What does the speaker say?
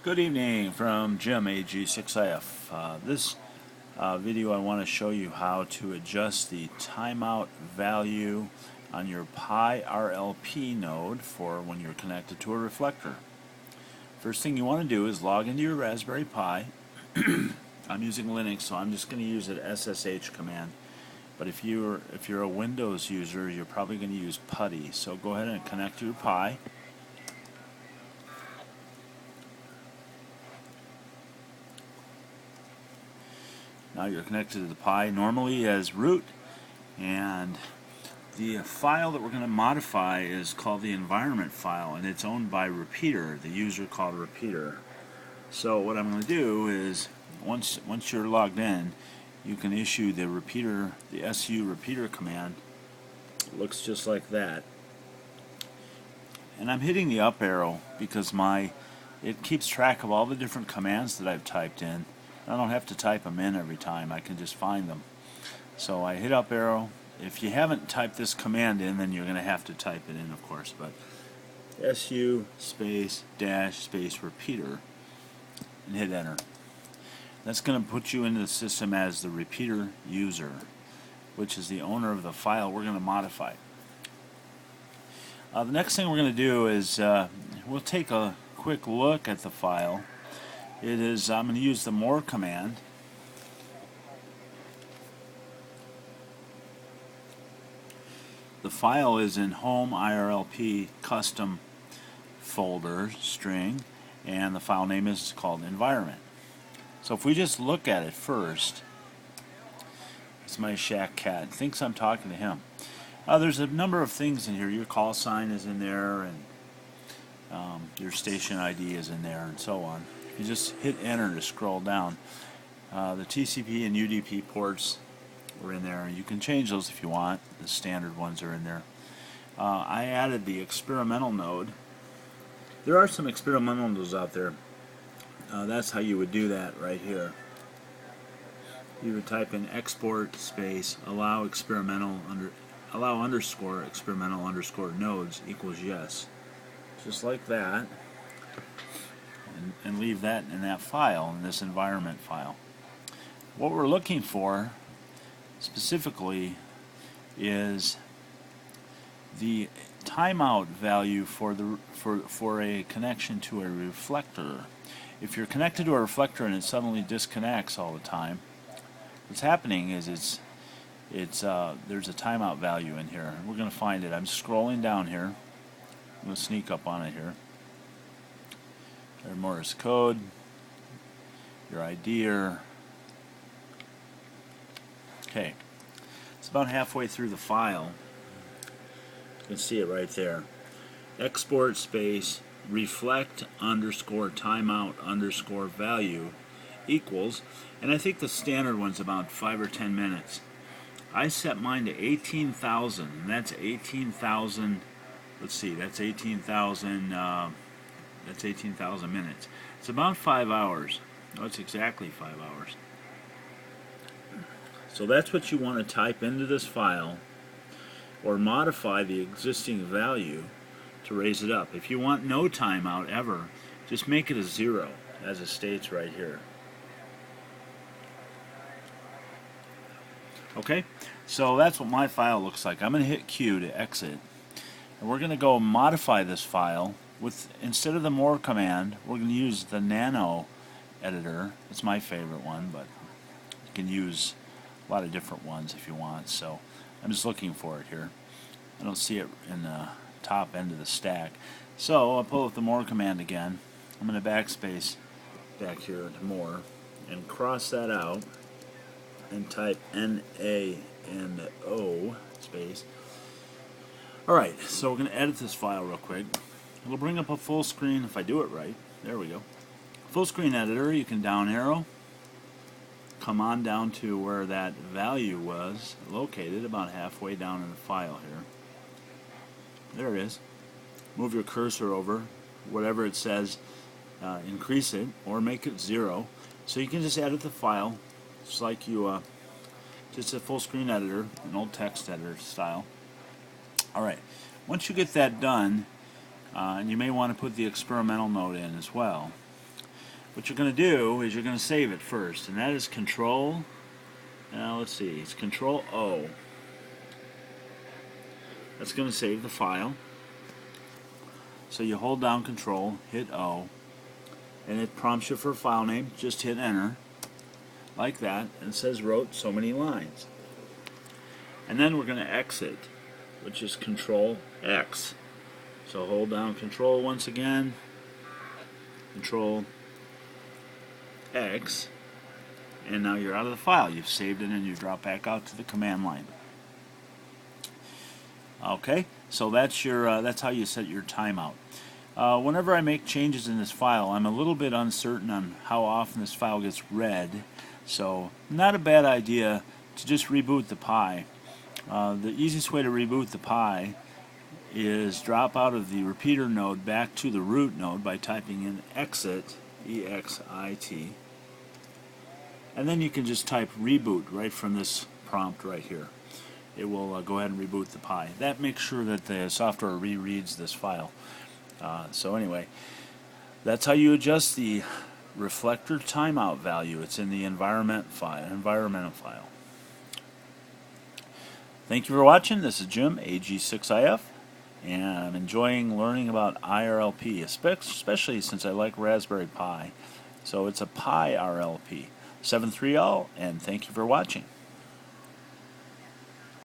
Good evening from Jim AG6IF. This video I want to show you how to adjust the timeout value on your Pi IRLP node for when you're connected to a reflector. First thing you want to do is log into your Raspberry Pi. I'm using Linux, so I'm just going to use an SSH command. But if you're a Windows user, you're probably going to use PuTTY. So go ahead and connect to your Pi. Now you're connected to the Pi normally as root, and the file that we're going to modify is called the environment file, and it's owned by Repeater, the user called Repeater. So what I'm going to do is once you're logged in, you can issue the Repeater, the SU Repeater command. It looks just like that, and I'm hitting the up arrow because it keeps track of all the different commands that I've typed in. I don't have to type them in every time, I can just find them. So I hit up arrow. If you haven't typed this command in, then you're going to have to type it in, of course, but SU space dash space repeater and hit enter. That's going to put you into the system as the Repeater user, which is the owner of the file we're going to modify. The next thing we're going to do is we'll take a quick look at the file. I'm going to use the more command. The file is in home IRLP custom folder string, and the file name is called environment. So if we just look at it first, it's my shack cat. Thinks I'm talking to him. There's a number of things in here. Your call sign is in there, and your station ID is in there, and so on. You just hit enter to scroll down. The TCP and UDP ports are in there. You can change those if you want. The standard ones are in there. I added the experimental node. There are some experimental nodes out there. That's how you would do that right here. You would type in export space allow underscore experimental underscore nodes equals yes. Just like that. And leave that in that file, in this environment file. What we're looking for specifically is the timeout value for a connection to a reflector. If you're connected to a reflector and it suddenly disconnects all the time, what's happening is there's a timeout value in here. We're going to find it. I'm scrolling down here. I'm going to sneak up on it here. There's Morse code, your ID. Okay, it's about halfway through the file. You can see it right there. Export space reflect underscore timeout underscore value equals, and I think the standard one's about 5 or 10 minutes. I set mine to 18,000, and that's 18,000. Let's see, that's 18,000. That's 18,000 minutes. It's about 5 hours. No, it's exactly 5 hours. So that's what you want to type into this file, or modify the existing value to raise it up. If you want no timeout ever, just make it a 0, as it states right here. Okay, so that's what my file looks like. I'm going to hit Q to exit, and we're going to go modify this file. Instead of the more command, we're going to use the nano editor. It's my favorite one, but you can use a lot of different ones if you want. So I'm just looking for it here. I don't see it in the top end of the stack. So I'll pull up the more command again. I'm going to backspace back here to more and cross that out and type NANO space. Alright, so we're going to edit this file real quick. It'll bring up a full screen if I do it right. There we go. Full screen editor, you can down arrow, come on down to where that value was located, about halfway down in the file here. There it is. Move your cursor over, whatever it says, increase it or make it 0. So you can just edit the file, just like just a full screen editor, an old text editor style. Alright, once you get that done, and you may want to put the experimental node in as well. what you're going to do is you're going to save it first, and that is Control. Now let's see, it's Control O. That's going to save the file. So you hold down Control, hit O, and it prompts you for a file name. Just hit Enter, like that, and it says wrote so many lines. And then we're going to exit, which is Control X. So hold down Control once again, Control X, and now you're out of the file. You've saved it and you drop back out to the command line. Okay, so that's how you set your timeout. Whenever I make changes in this file, I'm a little bit uncertain on how often this file gets read, so not a bad idea to just reboot the Pi. The easiest way to reboot the Pi is drop out of the repeater node back to the root node by typing in exit, E-X-I-T, and then you can just type reboot right from this prompt right here. It will go ahead and reboot the Pi. That makes sure that the software rereads this file. So anyway, that's how you adjust the reflector timeout value. It's in the environmental file. Thank you for watching. This is Jim, AG6IF, and I'm enjoying learning about IRLP, especially since I like Raspberry Pi. So it's a Pi IRLP. 730, and thank you for watching.